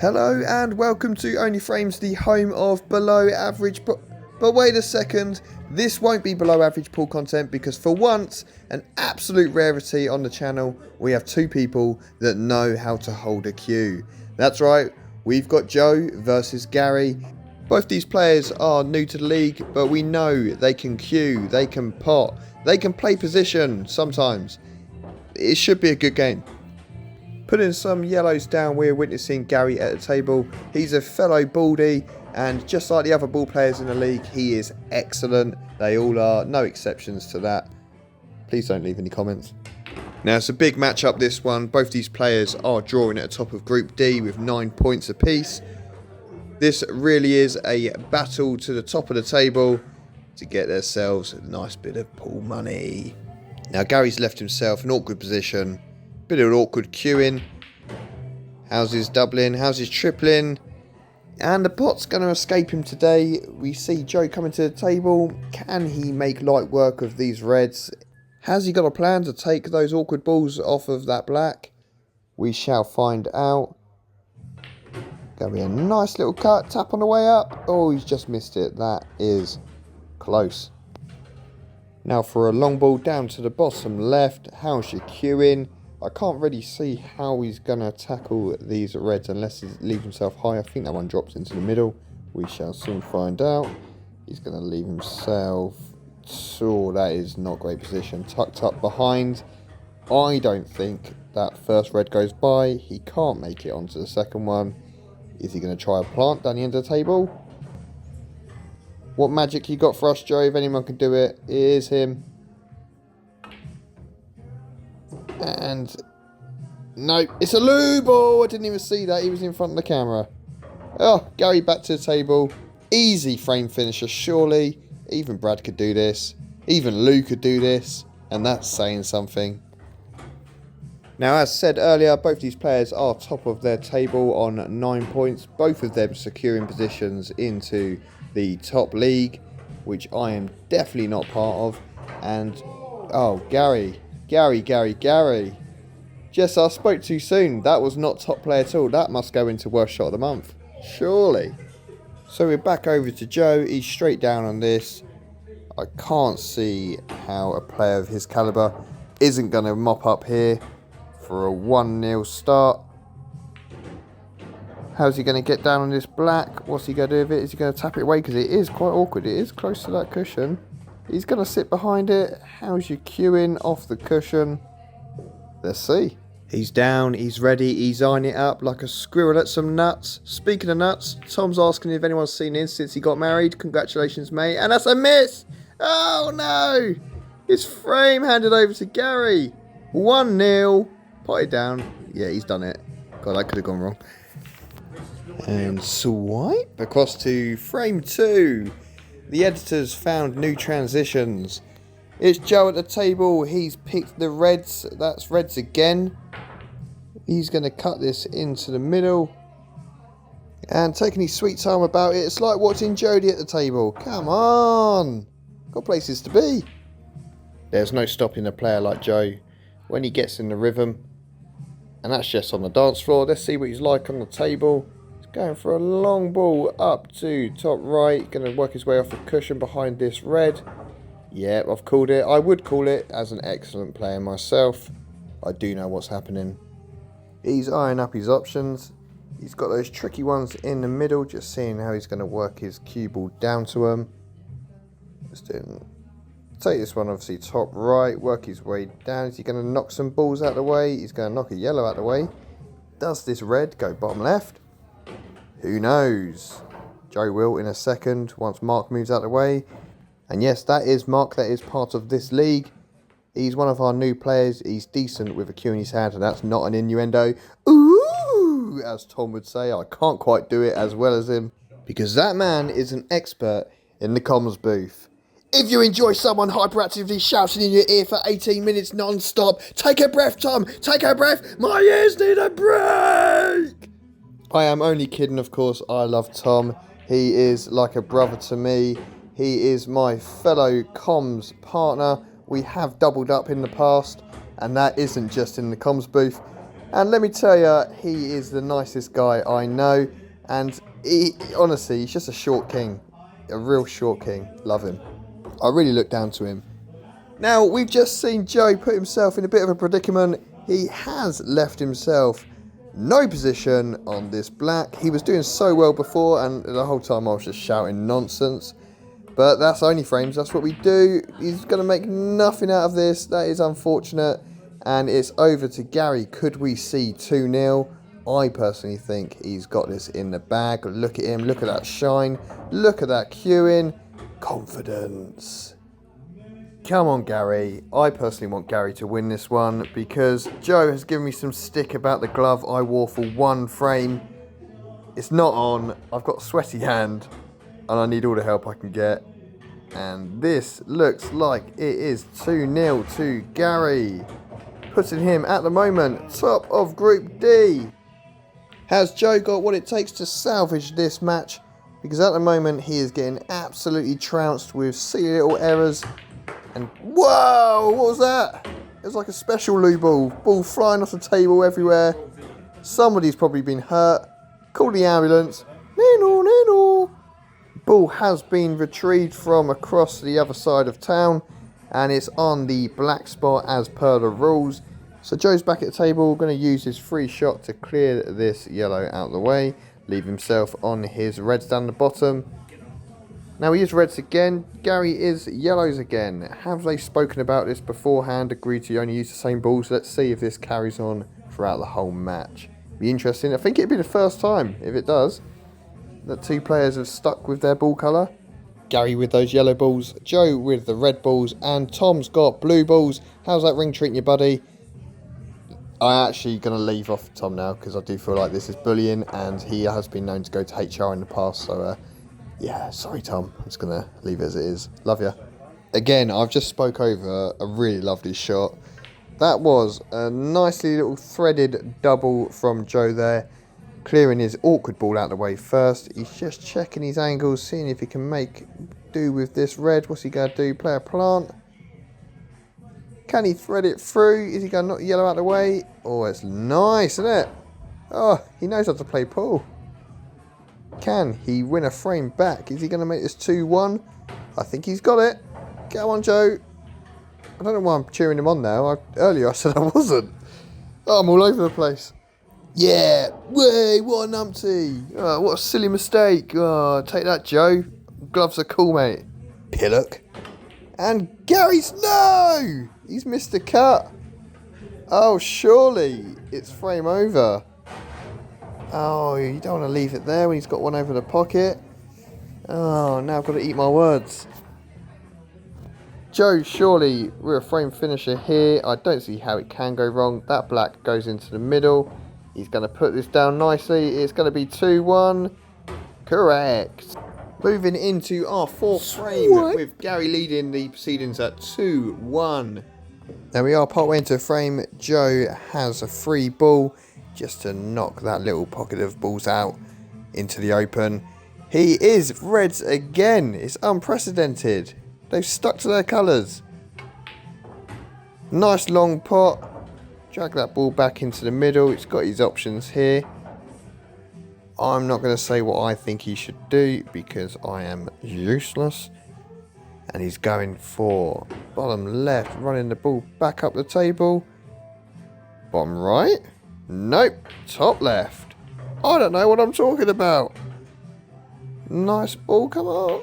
Hello and welcome to Only Frames, the home of below average but wait a second, this won't be below average pool content because for once, an absolute rarity on the channel, we have two people that know how to hold a cue. That's right, we've got Joe versus Gary. Both these players are new to the league, but we know they can cue, they can pot, they can play position sometimes. It should be a good game. Putting some yellows down, we're witnessing Gary at the table. He's a fellow baldy, and just like the other ball players in the league, he is excellent. They all are, no exceptions to that. Please don't leave any comments. Now, it's a big matchup, this one. Both these players are drawing at the top of Group D with 9 points apiece. This really is a battle to the top of the table to get themselves a nice bit of pool money. Now, Gary's left himself in an awkward position. Bit of an awkward queuing. How's his doubling? How's his tripling? And the pot's going to escape him today. We see Joe coming to the table. Can he make light work of these reds? Has he got a plan to take those awkward balls off of that black? We shall find out. Going to be a nice little cut. Tap on the way up. Oh, he's just missed it. That is close. Now for a long ball down to the bottom left. How's your queuing? I can't really see how he's going to tackle these reds unless he leaves himself high. I think that one drops into the middle. We shall soon find out. He's going to leave himself... Oh, that is not great position. Tucked up behind. I don't think that first red goes by. He can't make it onto the second one. Is he going to try a plant down the end of the table? What magic you got for us, Joe? If anyone can do it, it is him. And no, it's a loo ball. I didn't even see that. He was in front of the camera. Oh, Gary back to the table. Easy frame finisher, surely. Even Brad could do this. Even Lou could do this. And that's saying something. Now, as said earlier, both these players are top of their table on 9 points. Both of them securing positions into the top league, which I am definitely not part of. And, oh, Gary. Jess, I spoke too soon. That was not top play at all. That must go into worst shot of the month. Surely. So we're back over to Joe. He's straight down on this. I can't see how a player of his calibre isn't going to mop up here for a 1-0 start. How's he going to get down on this black? What's he going to do with it? Is he going to tap it away? Because it is quite awkward. It is close to that cushion. He's going to sit behind it. How's your queuing off the cushion? Let's see. He's down. He's ready. He's eyeing it up like a squirrel at some nuts. Speaking of nuts, Tom's asking if anyone's seen him since he got married. Congratulations, mate. And that's a miss. Oh, no. His frame handed over to Gary. 1-0. Pot it down. Yeah, he's done it. God, that could have gone wrong. And swipe across to frame 2. The editors found new transitions. It's Joe at the table. He's picked the reds. That's reds again. He's going to cut this into the middle. And taking his sweet time about it. It's like watching Jodie at the table. Come on. Got places to be. There's no stopping a player like Joe when he gets in the rhythm. And that's just on the dance floor. Let's see what he's like on the table. Going for a long ball up to top right. Going to work his way off the cushion behind this red. Yeah, I've called it. I would call it as an excellent player myself. I do know what's happening. He's eyeing up his options. He's got those tricky ones in the middle. Just seeing how he's going to work his cue ball down to him. Just take this one obviously top right. Work his way down. Is he going to knock some balls out of the way? He's going to knock a yellow out of the way. Does this red go bottom left? Who knows? Joe will in a second once Mark moves out of the way. And yes, that is Mark. That is part of this league. He's one of our new players. He's decent with a cue in his hand, and that's not an innuendo. Ooh, as Tom would say. I can't quite do it as well as him because that man is an expert in the comms booth. If you enjoy someone hyperactively shouting in your ear for 18 minutes non-stop, take a breath, Tom. Take a breath. My ears need a break. I am only kidding, of course. I love Tom. He is like a brother to me. He is my fellow comms partner. We have doubled up in the past, and that isn't just in the comms booth. And let me tell you, he is the nicest guy I know. And honestly, he's just a short king. A real short king. Love him. I really look down to him. Now, we've just seen Joe put himself in a bit of a predicament. He has left himself no position on this black. He was doing so well before, and the whole time I was just shouting nonsense. But that's only frames. That's what we do. He's going to make nothing out of this. That is unfortunate. And it's over to Gary. Could we see 2-0? I personally think he's got this in the bag. Look at him. Look at that shine. Look at that queuing. Confidence. Come on, Gary. I personally want Gary to win this one because Joe has given me some stick about the glove I wore for one frame. It's not on. I've got a sweaty hand and I need all the help I can get. And this looks like it is 2-0 to Gary, putting him at the moment top of Group D. Has Joe got what it takes to salvage this match? Because at the moment he is getting absolutely trounced with silly little errors. And whoa, what was that? It was like a special loo ball. Ball flying off the table everywhere. Somebody's probably been hurt. Call the ambulance. Nino, Nino. Ball has been retrieved from across the other side of town. And it's on the black spot as per the rules. So Joe's back at the table. Going to use his free shot to clear this yellow out of the way. Leave himself on his reds down the bottom. Now he is reds again, Gary is yellows again. Have they spoken about this beforehand, agreed to only use the same balls? Let's see if this carries on throughout the whole match. Be interesting. I think it'd be the first time, if it does, that two players have stuck with their ball colour. Gary with those yellow balls, Joe with the red balls, and Tom's got blue balls. How's that ring treating you, buddy? I'm actually going to leave off Tom now because I do feel like this is bullying and he has been known to go to HR in the past, so yeah, sorry Tom, I'm just going to leave it as it is. Love ya. Again, I've just spoke over a really lovely shot. That was a nicely little threaded double from Joe there. Clearing his awkward ball out of the way first. He's just checking his angles, seeing if he can make do with this red. What's he going to do? Play a plant? Can he thread it through? Is he going to knock the yellow out of the way? Oh, it's nice, isn't it? Oh, he knows how to play pool. Can he win a frame back? Is he going to make this 2-1? I think he's got it. Go on, Joe. I don't know why I'm cheering him on now. Earlier I said I wasn't. Oh, I'm all over the place. Yeah. Way, what a numpty. Oh, what a silly mistake. Oh, take that, Joe. Gloves are cool, mate. Pillock. And Gary's... No! He's missed the cut. Oh, surely it's frame over. Oh, you don't want to leave it there when he's got one over the pocket. Oh, now I've got to eat my words. Joe, surely we're a frame finisher here. I don't see how it can go wrong. That black goes into the middle. He's going to put this down nicely. It's going to be 2-1. Correct. Moving into our fourth frame with Gary leading the proceedings at 2-1. There we are, partway into a frame. Joe has a free ball just to knock that little pocket of balls out into the open. He is reds again. It's unprecedented. They've stuck to their colours. Nice long pot. Drag that ball back into the middle. It's got his options here. I'm not going to say what I think he should do because I am useless. And he's going for bottom left, running the ball back up the table. Bottom right. Nope. Top left. I don't know what I'm talking about. Nice ball. Come on.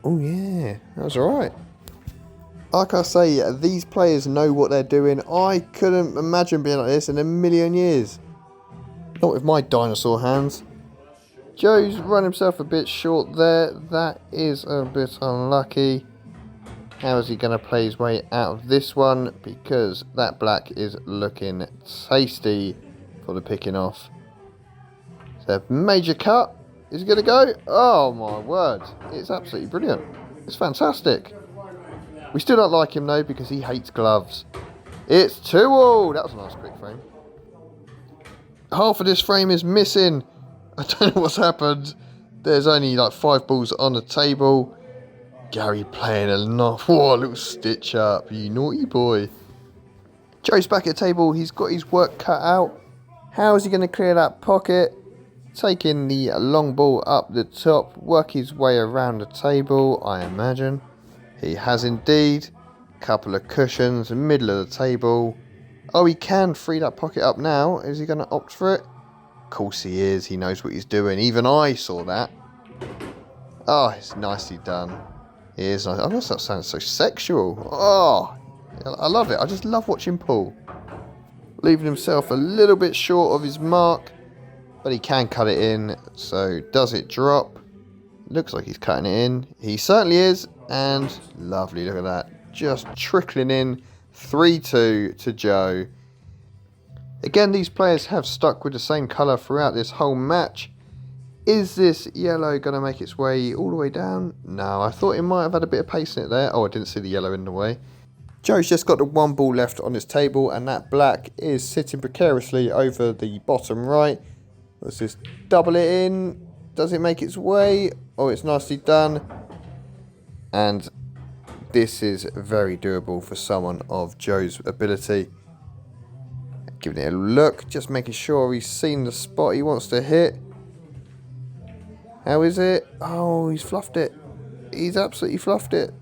Oh, yeah. That was all right. Like I say, these players know what they're doing. I couldn't imagine being like this in a million years. Not with my dinosaur hands. Joe's run himself a bit short there. That is a bit unlucky. How is he going to play his way out of this one? Because that black is looking tasty for the picking off. So major cut. Is he going to go? Oh my word. It's absolutely brilliant. It's fantastic. We still don't like him though because he hates gloves. It's 2-all. That was a nice quick frame. Half of this frame is missing. I don't know what's happened. There's only like 5 balls on the table. Gary playing a little stitch up. You naughty boy. Joe's back at the table. He's got his work cut out. How is he going to clear that pocket? Taking the long ball up the top, work his way around the table, I imagine. He has indeed. Couple of cushions, middle of the table. Oh, he can free that pocket up now. Is he going to opt for it? Of course he is. He knows what he's doing. Even I saw that. Oh, it's nicely done. It is nice. Oh, that sounds so sexual. Oh, I love it. I just love watching Paul. Leaving himself a little bit short of his mark. But he can cut it in. So, does it drop? Looks like he's cutting it in. He certainly is. And lovely. Look at that. Just trickling in. 3-2 to Joe. Again, these players have stuck with the same colour throughout this whole match. Is this yellow going to make its way all the way down? No, I thought it might have had a bit of pace in it there. Oh, I didn't see the yellow in the way. Joe's just got the one ball left on his table, and that black is sitting precariously over the bottom right. Let's just double it in. Does it make its way? Oh, it's nicely done. And this is very doable for someone of Joe's ability. Giving it a look, just making sure he's seen the spot he wants to hit. How is it? Oh, he's fluffed it. He's absolutely fluffed it.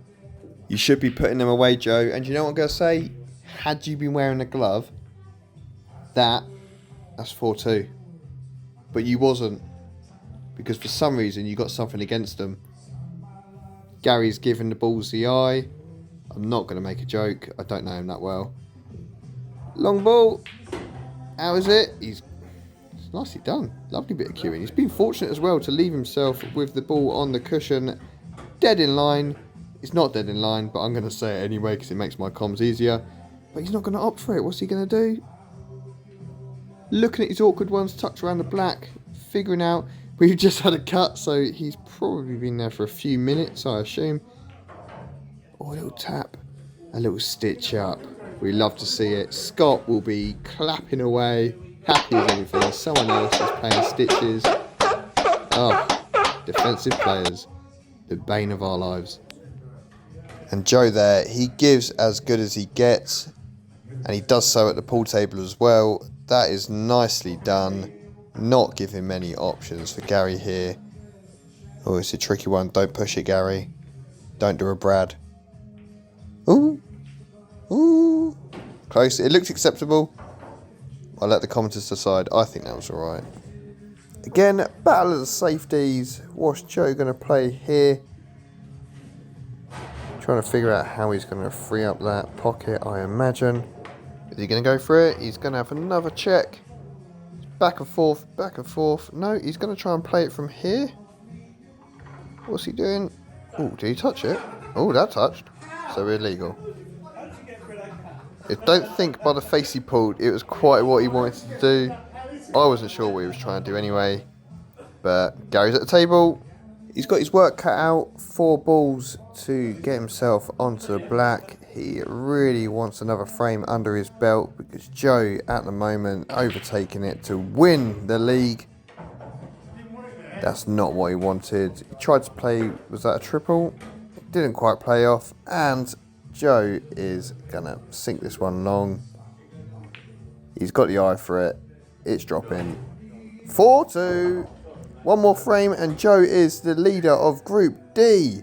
You should be putting them away, Joe. And you know what I'm going to say? Had you been wearing a glove, that's 4-2. But you wasn't. Because for some reason you got something against them. Gary's giving the balls the eye. I'm not going to make a joke. I don't know him that well. Long ball. How is it? It's nicely done. Lovely bit of cueing. He's been fortunate as well to leave himself with the ball on the cushion. Dead in line. It's not dead in line, but I'm going to say it anyway because it makes my comms easier. But he's not going to opt for it. What's he going to do? Looking at his awkward ones tucked around the black. Figuring out. We've just had a cut, so he's probably been there for a few minutes, I assume. Oh, a little tap. A little stitch up. We love to see it. Scott will be clapping away. Happy as anything. Someone else is playing stitches. Oh, defensive players. The bane of our lives. And Joe there, he gives as good as he gets. And he does so at the pool table as well. That is nicely done. Not giving many options for Gary here. Oh, it's a tricky one. Don't push it, Gary. Don't do a Brad. Ooh. Ooh. Close. It looked acceptable. I'll let the commenters decide. I think that was alright. Again, battle of the safeties. What's Joe going to play here? Trying to figure out how he's going to free up that pocket, I imagine. Is he going to go for it? He's going to have another check. Back and forth, back and forth. No, he's going to try and play it from here. What's he doing? Oh, did he touch it? Oh, that touched. So illegal. I don't think by the face he pulled, it was quite what he wanted to do. I wasn't sure what he was trying to do anyway. But Gary's at the table. He's got his work cut out. 4 balls to get himself onto the black. He really wants another frame under his belt because Joe, at the moment, overtaking it to win the league. That's not what he wanted. He tried to play, was that a triple? It didn't quite play off. And Joe is going to sink this one long. He's got the eye for it. It's dropping. 4-2. One more frame and Joe is the leader of Group D.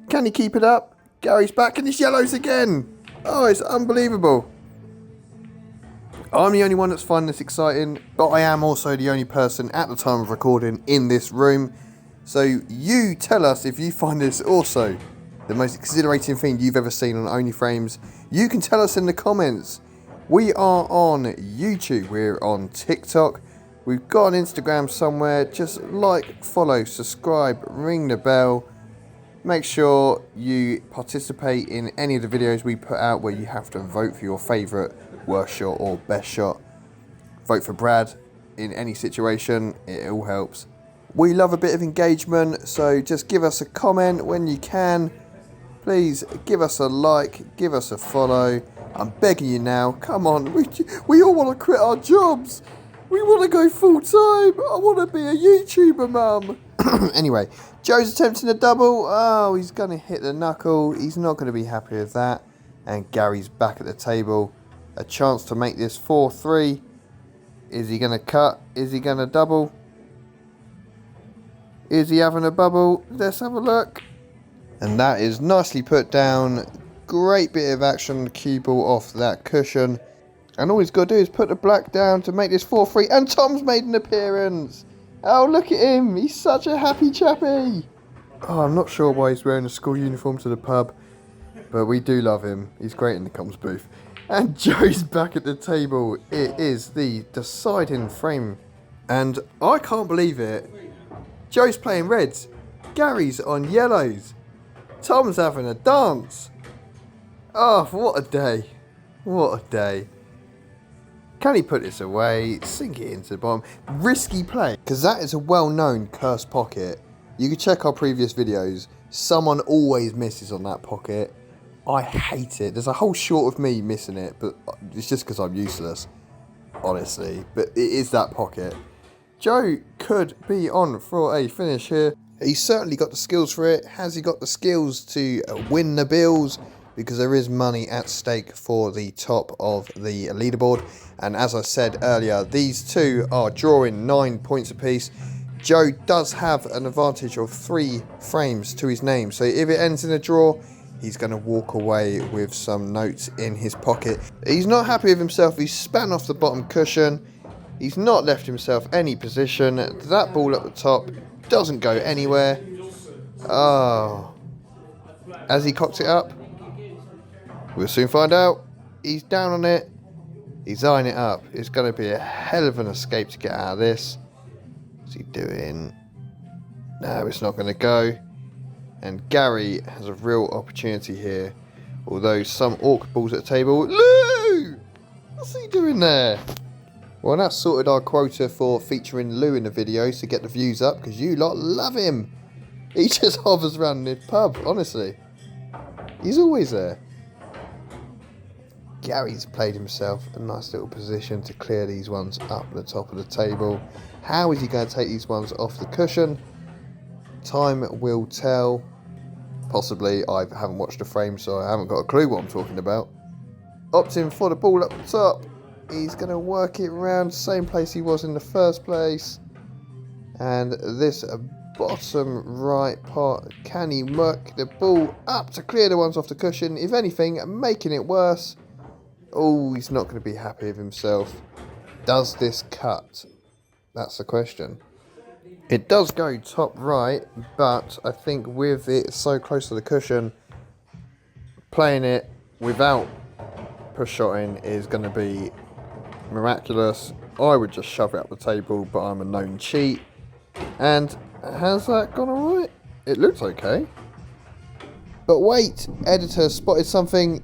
Can he keep it up? Gary's back and it's yellows again. Oh, it's unbelievable. I'm the only one that's finding this exciting, but I am also the only person at the time of recording in this room. So you tell us if you find this also the most exhilarating thing you've ever seen on Only Frames. You can tell us in the comments. We are on YouTube, we're on TikTok, we've got an Instagram somewhere. Just like, follow, subscribe, ring the bell. Make sure you participate in any of the videos we put out where you have to vote for your favourite worst shot or best shot. Vote for Brad in any situation, it all helps. We love a bit of engagement, so just give us a comment when you can. Please give us a like, give us a follow. I'm begging you now, come on, we all want to quit our jobs. We want to go full time. I want to be a YouTuber, mum. Anyway, Joe's attempting a double. Oh, he's going to hit the knuckle. He's not going to be happy with that. And Gary's back at the table. a chance to make this 4-3. Is he going to cut? Is he going to double? Is he having a bubble? Let's have a look. And that is nicely put down. Great bit of action on the cue ball off that cushion. And all he's got to do is put the black down to make this 4-3. And Tom's made an appearance. Oh, look at him. He's such a happy chappy. Oh, I'm not sure why he's wearing a school uniform to the pub. But we do love him. He's great in the comms booth. And Joe's back at the table. It is the deciding frame. And I can't believe it. Joe's playing reds. Gary's on yellows. Tom's having a dance. Oh, what a day. What a day. Can he put this away? Sink it into the bottom. Risky play. Because that is a well-known cursed pocket. You can check our previous videos. Someone always misses on that pocket. I hate it. There's a whole short of me missing it. But it's just because I'm useless. Honestly. But it is that pocket. Joe could be on for a finish here. He's certainly got the skills for it. Has he got the skills to win the bills? Because there is money at stake for the top of the leaderboard. And as I said earlier, these two are drawing 9 points apiece. Joe does have an advantage of 3 frames to his name. So if it ends in a draw, he's going to walk away with some notes in his pocket. He's not happy with himself. He's span off the bottom cushion. He's not left himself any position. That ball at the top doesn't go anywhere. Oh. Has he cocked it up? We'll soon find out. He's down on it. He's eyeing it up. It's going to be a hell of an escape to get out of this. What's he doing? No, it's not going to go. And Gary has a real opportunity here. Although some awkward balls at the table. Lou! What's he doing there? Well, that's sorted our quota for featuring Lou in the videos to get the views up. Because you lot love him. He just hovers around the pub, honestly. He's always there. Gary's played himself a nice little position to clear these ones up the top of the table. How is he going to take these ones off the cushion? Time will tell. Possibly. I haven't watched the frame, so I haven't got a clue what I'm talking about. Opting for the ball up the top. He's going to work it around the same place he was in the first place. And this bottom right part. Can he work the ball up to clear the ones off the cushion? If anything, making it worse. Oh, he's not going to be happy with himself. Does this cut? That's the question. It does go top right, but I think with it so close to the cushion, playing it without push-shotting is going to be miraculous. I would just shove it up the table, but I'm a known cheat. And has that gone alright? It looks okay. But wait, editor spotted something.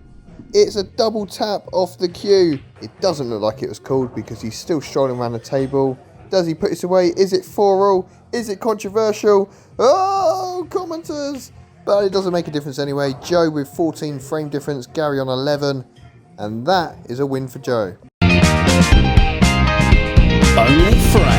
It's a double tap off the cue. It doesn't look like it was called because he's still strolling around the table. Does he put this away? Is it 4-all? Is it controversial? Oh, commenters! But it doesn't make a difference anyway. Joe with 14 frame difference, Gary on 11. And that is a win for Joe. Only frame.